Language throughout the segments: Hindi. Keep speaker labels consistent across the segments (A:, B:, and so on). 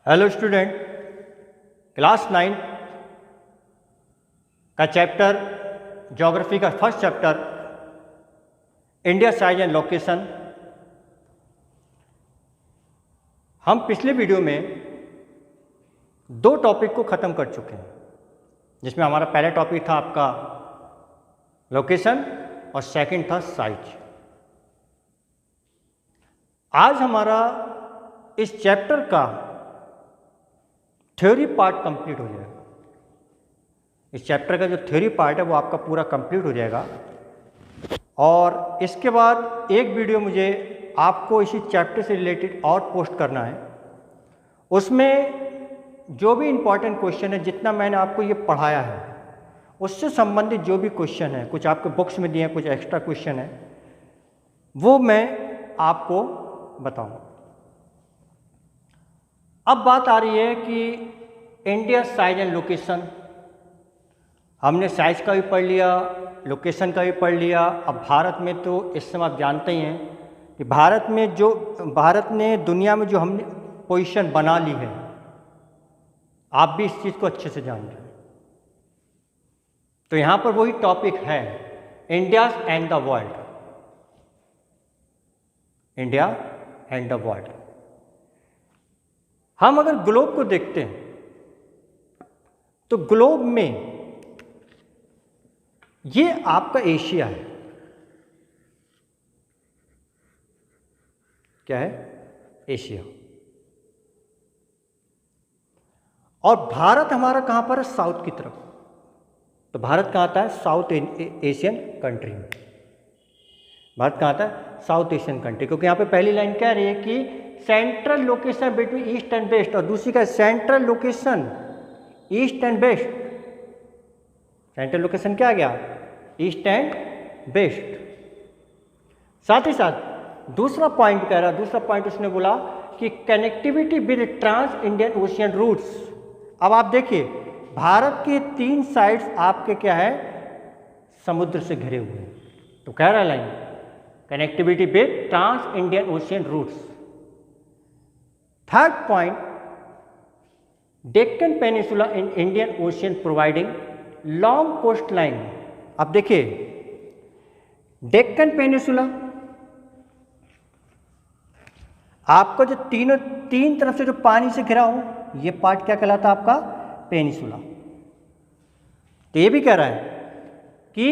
A: हेलो स्टूडेंट, क्लास 9 का चैप्टर ज्योग्राफी का first chapter India size and location. हम पिछले वीडियो में दो टॉपिक को ख़त्म कर चुके हैं, जिसमें हमारा पहला टॉपिक था आपका लोकेशन और सेकंड था साइज। आज हमारा इस चैप्टर का थ्योरी पार्ट कंप्लीट हो जाएगा। इस चैप्टर का जो थ्योरी पार्ट है वो आपका पूरा कंप्लीट हो जाएगा और इसके बाद एक वीडियो मुझे आपको इसी चैप्टर से रिलेटेड और पोस्ट करना है। उसमें जो भी इम्पॉर्टेंट क्वेश्चन है, जितना मैंने आपको ये पढ़ाया है उससे संबंधित जो भी क्वेश्चन है, कुछ आपके बुक्स में दिए हैं, कुछ एक्स्ट्रा क्वेश्चन है, वो मैं आपको बताऊंगा। अब बात आ रही है कि इंडिया साइज एंड लोकेशन। हमने साइज का भी पढ़ लिया, लोकेशन का भी पढ़ लिया। अब भारत में तो इस समय आप जानते ही हैं कि भारत ने दुनिया में जो हमने पोजीशन बना ली है, आप भी इस चीज़ को अच्छे से जान रहे हैं। तो यहाँ पर वही टॉपिक है, India and the world. India and the world. हम अगर ग्लोब को देखते हैं तो ग्लोब में ये आपका एशिया है। क्या है? एशिया। और भारत हमारा कहां पर है? साउथ की तरफ। तो भारत कहां आता है? साउथ एशियन कंट्री में। भारत कहां आता है? South Asian country. क्योंकि यहां पे पहली लाइन कह रही है कि central location between east and west, और दूसरी का central location east and west. Central location क्या आ गया? East and west. साथ ही साथ दूसरा पॉइंट कह रहा, दूसरा पॉइंट उसने बोला कि connectivity with trans Indian ocean routes. अब आप देखिए, भारत के 3 साइड्स आपके क्या है? समुद्र से घिरे हुए हैं। तो कह रहा line connectivity with trans Indian ocean routes. Third point, Deccan peninsula in Indian ocean providing long coast line. अब देखिए, डेक्कन पेनिसुला आपका जो तीन तरफ से जो पानी से घिरा हो, ये पार्ट क्या कहलाता है? आपका पेनिसुला। तो ये भी कह रहा है कि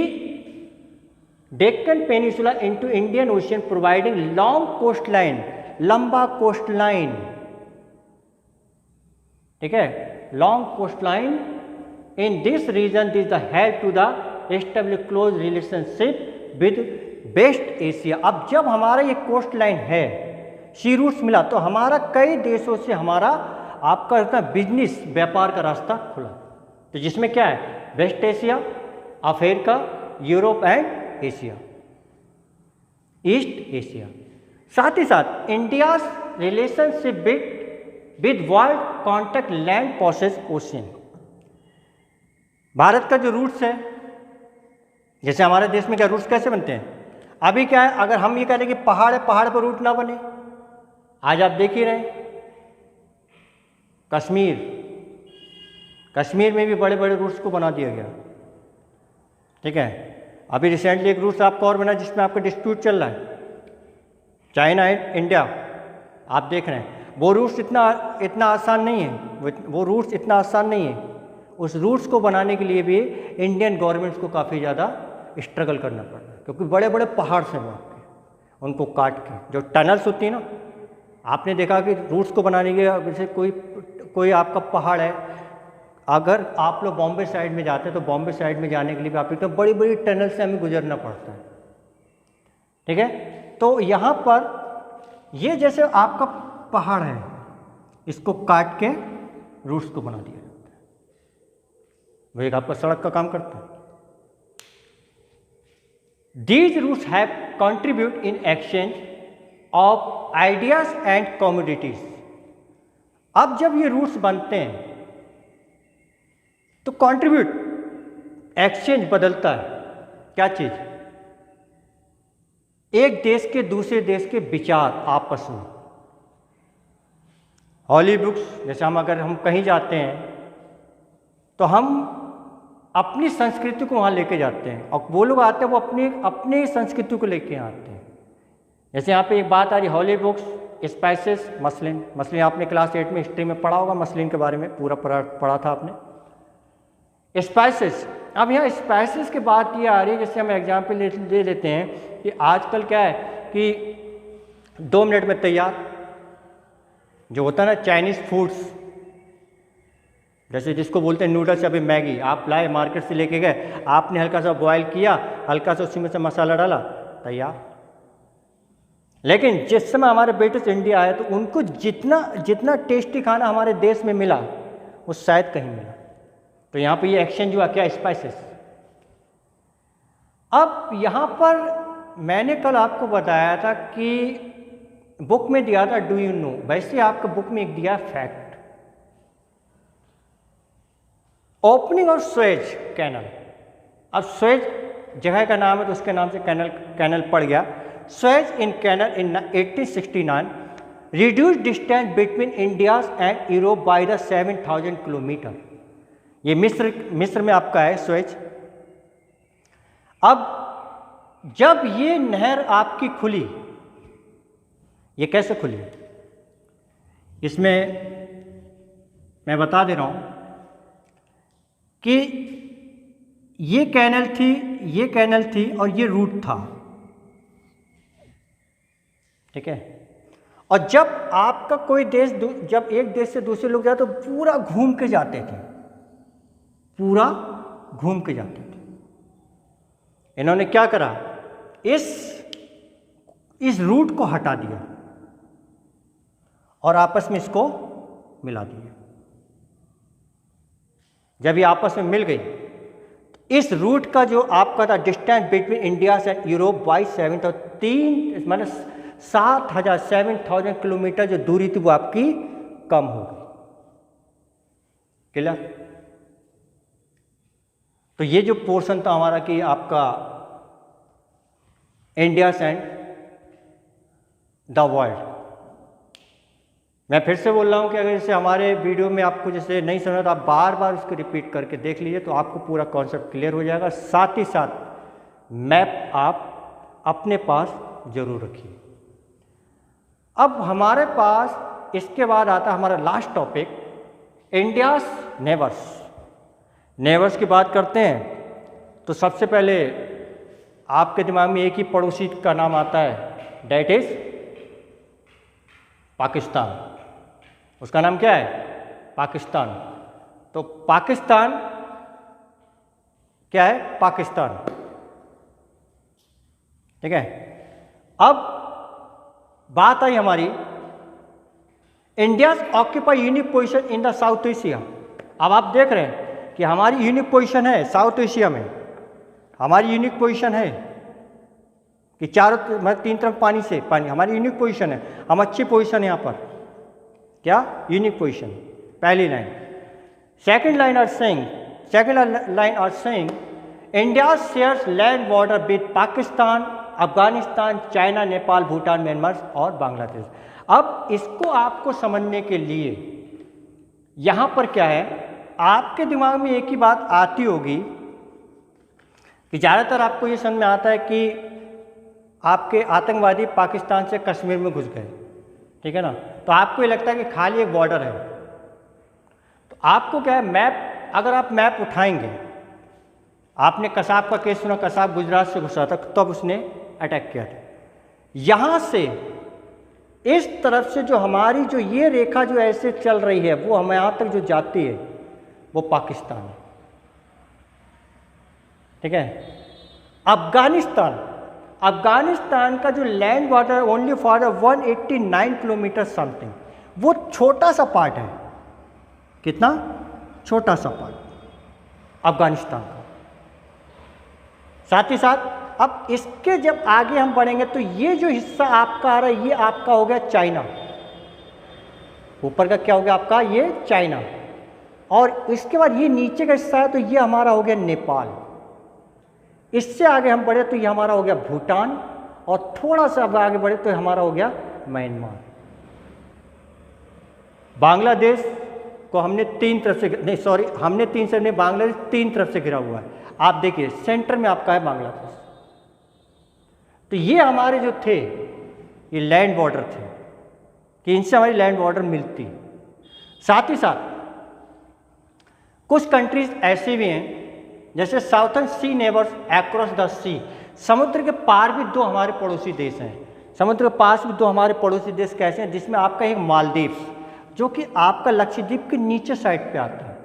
A: Deccan peninsula into Indian ocean providing long coast line, लंबा कोस्ट लाइन। ठीक है, long coast line in this region this the help to the establish close relationship with west Asia. अब जब हमारा ये कोस्ट लाइन है, सी रूट्स मिला, तो हमारा कई देशों से हमारा आपका बिजनेस, व्यापार का रास्ता खुला। तो जिसमें क्या है? West Asia, Africa, Europe and Asia, east Asia. साथ ही साथ India relationship with world contact land passes ocean. Bharat का जो रूट्स है, जैसे हमारे देश में क्या रूट्स कैसे बनते हैं? अभी क्या है, अगर हम ये कह रहे हैं कि पहाड़ है, पहाड़ पर रूट ना बने, आज आप देख ही रहे हैं कश्मीर में भी बड़े बड़े रूट्स को बना दिया गया। ठीक है, अभी रिसेंटली एक रूट्स आपका और बना जिसमें आपका डिस्प्यूट चल रहा है, चाइना एंड इंडिया। आप देख रहे हैं वो रूट्स इतना आसान नहीं है, वो रूट्स इतना आसान नहीं है। उस रूट्स को बनाने के लिए भी इंडियन गवर्नमेंट्स को काफ़ी ज़्यादा स्ट्रगल करना पड़ रहा है, क्योंकि बड़े बड़े पहाड़ से वहाँ पे उनको काट के जो टनल्स होती है ना, आपने देखा कि रूट्स को बनाने के, जैसे कोई आपका पहाड़ है, अगर आप लोग बॉम्बे साइड में जाते हैं तो बॉम्बे साइड में जाने के लिए भी आप तो बड़ी बड़ी टनल से हमें गुजरना पड़ता है। ठीक है, तो यहाँ पर ये जैसे आपका पहाड़ है, इसको काट के रूट्स को बना दिया जाता है, वो एक आपका सड़क का काम करता है। These routes have contribute in exchange of ideas and commodities। अब जब ये रूट्स बनते हैं तो कंट्रीब्यूट, एक्सचेंज बदलता है। क्या चीज? एक देश के दूसरे देश के विचार आपस में, हॉली बुक्स, जैसे अगर हम कहीं जाते हैं तो हम अपनी संस्कृति को वहाँ लेके जाते हैं, और वो लोग आते हैं वो अपनी संस्कृति को लेके आते हैं। जैसे यहाँ पे एक बात आ रही, हॉली बुक्स, स्पाइसेस, मसलिन आपने क्लास 8 में हिस्ट्री में पढ़ा होगा, मसलिन के बारे में पूरा पढ़ा था आपने। स्पाइसेस, अब यहाँ स्पाइसेस की बात ये आ रही है, जैसे हम एग्जाम्पल ले लेते हैं कि आजकल क्या है कि 2 मिनट में तैयार जो होता है ना चाइनीज़ फूड्स, जैसे जिसको बोलते हैं नूडल्स या फिर मैगी, आप लाए मार्केट से लेके गए, आपने हल्का सा बॉयल किया, हल्का सा उसी में से मसाला डाला, तैयार। लेकिन जिस समय हमारे बेटे से इंडिया आए तो उनको जितना टेस्टी खाना हमारे देश में मिला वो शायद कहीं मिला। तो यहाँ पे ये एक्सचेंज हुआ क्या, स्पाइसेस। अब यहाँ पर मैंने कल आपको बताया था कि बुक में दिया था डू यू नो, वैसे आपको बुक में एक दिया fact. Opening of Suez canal, अब स्वेज जगह का नाम है तो उसके नाम से कैनल पड़ गया। Suez in canal in 1869 reduce distance between India and Europe by the 7000 kilometre. ये मिस्र में आपका है स्वेज। अब जब ये नहर आपकी खुली, ये कैसे खुली, इसमें मैं बता दे रहा हूं कि ये कैनल थी और ये रूट था, ठीक है। और जब आपका कोई देश, जब एक देश से दूसरे लोग जाते तो पूरा घूम के जाते थे, इन्होंने क्या करा, इस रूट को हटा दिया और आपस में इसको मिला दिया। जब ये आपस में मिल गई, इस रूट का जो आपका था distance between India and Europe by 7 और 3 मतलब 7,000 किलोमीटर जो दूरी थी वो आपकी कम हो गई। क्लियर। तो ये जो पोर्शन था हमारा कि आपका इंडिया एंड द वर्ल्ड, मैं फिर से बोल रहा हूँ कि अगर जैसे हमारे वीडियो में आपको जैसे नहीं समझा तो आप बार बार उसको रिपीट करके देख लीजिए तो आपको पूरा कॉन्सेप्ट क्लियर हो जाएगा। साथ ही साथ मैप आप अपने पास जरूर रखिए। अब हमारे पास इसके बाद आता है हमारा लास्ट टॉपिक, इंडियाज नेबर्स की बात करते हैं तो सबसे पहले आपके दिमाग में एक ही पड़ोसी का नाम आता है, डेट इज पाकिस्तान। उसका नाम क्या है, पाकिस्तान। तो पाकिस्तान क्या है, पाकिस्तान, ठीक है। अब बात आई हमारी India occupy unique position in the south Asia. अब आप देख रहे हैं कि हमारी यूनिक पोजीशन है साउथ एशिया में, हमारी यूनिक पोजीशन है कि चारों मतलब 3 तरफ पानी, हमारी यूनिक पोजीशन है, हम अच्छी पोजीशन है यहाँ पर, क्या यूनिक पोजीशन, पहली line. Second line are saying India shares land border with Pakistan, Afghanistan, China, Nepal, Bhutan, Myanmar और बांग्लादेश। अब इसको आपको समझने के लिए यहाँ पर क्या है, आपके दिमाग में एक ही बात आती होगी कि ज़्यादातर आपको ये समझ में आता है कि आपके आतंकवादी पाकिस्तान से कश्मीर में घुस गए, ठीक है ना। तो आपको ये लगता है कि खाली एक बॉर्डर है। तो आपको क्या है, मैप, अगर आप मैप उठाएंगे, आपने कसाब का केस सुना, कसाब गुजरात से घुसा था तब उसने अटैक किया था। यहाँ से इस तरफ से जो हमारी जो ये रेखा जो ऐसे चल रही है वो हम यहाँ तक जो जाती है वो पाकिस्तान है, ठीक है। अफगानिस्तान का जो land border only for 189 kilometre something, वो छोटा सा पार्ट है। कितना छोटा सा पार्ट अफगानिस्तान का। साथ ही साथ अब इसके जब आगे हम बढ़ेंगे तो ये जो हिस्सा आपका आ रहा है ये आपका हो गया चाइना, ऊपर का क्या हो गया आपका, ये चाइना। और इसके बाद ये नीचे का हिस्सा है तो ये हमारा हो गया नेपाल। इससे आगे हम बढ़े तो ये हमारा हो गया भूटान, और थोड़ा सा अब आगे बढ़े तो हमारा हो गया म्यांमार। बांग्लादेश को हमने 3 तरफ से, नहीं सॉरी, हमने 3 से नहीं, बांग्लादेश 3 तरफ से घिरा हुआ है। आप देखिए सेंटर में आपका है बांग्लादेश। तो ये हमारे जो थे ये लैंड बॉर्डर थे कि इनसे हमारी लैंड बॉर्डर मिलती। साथ ही साथ कुछ कंट्रीज ऐसे भी हैं जैसे southern sea neighbours across the sea, समुद्र के पार भी 2 हमारे पड़ोसी देश हैं। समुद्र के पास भी 2 हमारे पड़ोसी देश कैसे हैं, जिसमें आपका एक मालदीव्स जो कि आपका लक्षद्वीप के नीचे साइड पे आता है,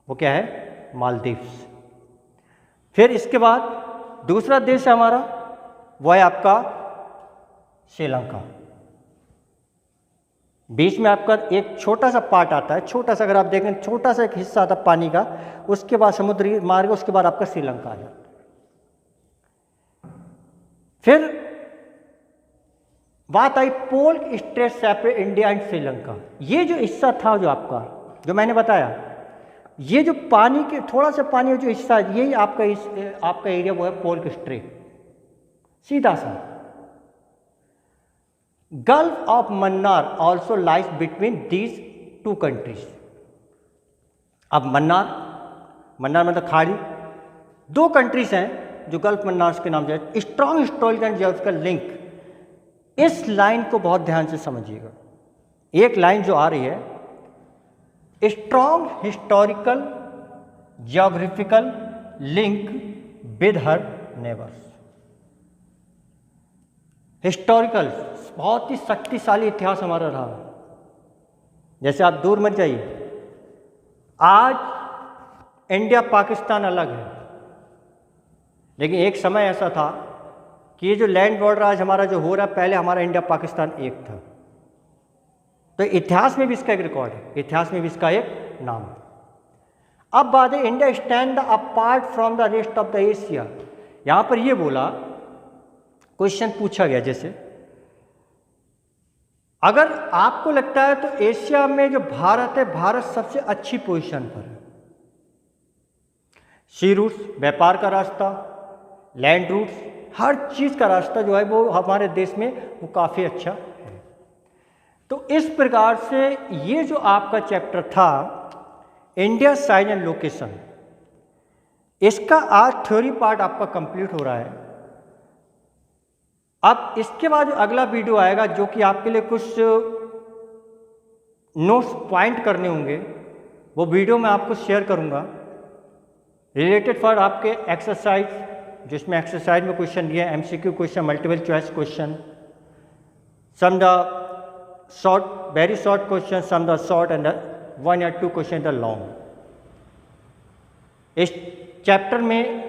A: वो क्या है, मालदीव्स। फिर इसके बाद दूसरा देश है हमारा, वो है आपका श्रीलंका। बीच में आपका एक छोटा सा पार्ट आता है, छोटा सा, अगर आप देखें छोटा सा एक हिस्सा आता है पानी का, उसके बाद समुद्री मार्ग, उसके बाद आपका श्रीलंका आ जाता है। फिर बात आई पोल straight separate India and Sri Lanka. ये जो हिस्सा था जो आपका, जो मैंने बताया, ये जो पानी के थोड़ा सा पानी का जो हिस्सा है, यही आपका एरिया वो है पोल स्ट्रेट, सीधा सा। Gulf of Mannar also lies between these 2 countries. अब मन्नार मतलब खाड़ी, 2 कंट्रीज हैं जो गल्फ मन्नार के नाम से, strong historical and geographical link. इस लाइन को बहुत ध्यान से समझिएगा। एक लाइन जो आ रही है, strong historical geographical link with her neighbours. Historical बहुत ही शक्तिशाली इतिहास हमारा रहा। जैसे आप दूर मत जाइए, आज इंडिया पाकिस्तान अलग है, लेकिन एक समय ऐसा था कि ये जो लैंड बॉर्डर आज हमारा जो हो रहा है, पहले हमारा इंडिया पाकिस्तान एक था। तो इतिहास में भी इसका एक रिकॉर्ड है, इतिहास में भी इसका एक नाम है। अब बात है India stand apart from the rest of the Asia. यहां पर ये बोला, क्वेश्चन पूछा गया, जैसे अगर आपको लगता है तो एशिया में जो भारत है, भारत सबसे अच्छी पोजीशन पर है। सी रूट्स, व्यापार का रास्ता, लैंड रूट्स, हर चीज़ का रास्ता जो है वो हमारे देश में वो काफ़ी अच्छा है। तो इस प्रकार से ये जो आपका चैप्टर था इंडिया साइज एंड लोकेशन, इसका आज थ्योरी पार्ट आपका कंप्लीट हो रहा है। अब इसके बाद जो अगला वीडियो आएगा, जो कि आपके लिए कुछ नोट्स पॉइंट करने होंगे, वो वीडियो मैं आपको शेयर करूंगा रिलेटेड फॉर आपके एक्सरसाइज, जिसमें एक्सरसाइज में क्वेश्चन दिए, MCQ question, multiple choice question, some the short, very short question, some the short and 1 या 2 क्वेश्चन द लॉन्ग। इस चैप्टर में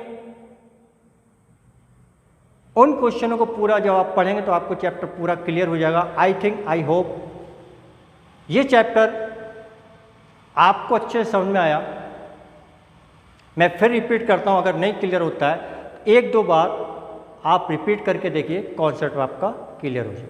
A: उन क्वेश्चनों को पूरा जब आप पढ़ेंगे तो आपको चैप्टर पूरा क्लियर हो जाएगा। आई थिंक, आई होप ये चैप्टर आपको अच्छे से समझ में आया। मैं फिर रिपीट करता हूँ, अगर नहीं क्लियर होता है 1-2 बार आप रिपीट करके देखिए, कॉन्सेप्ट आपका क्लियर हो जाए।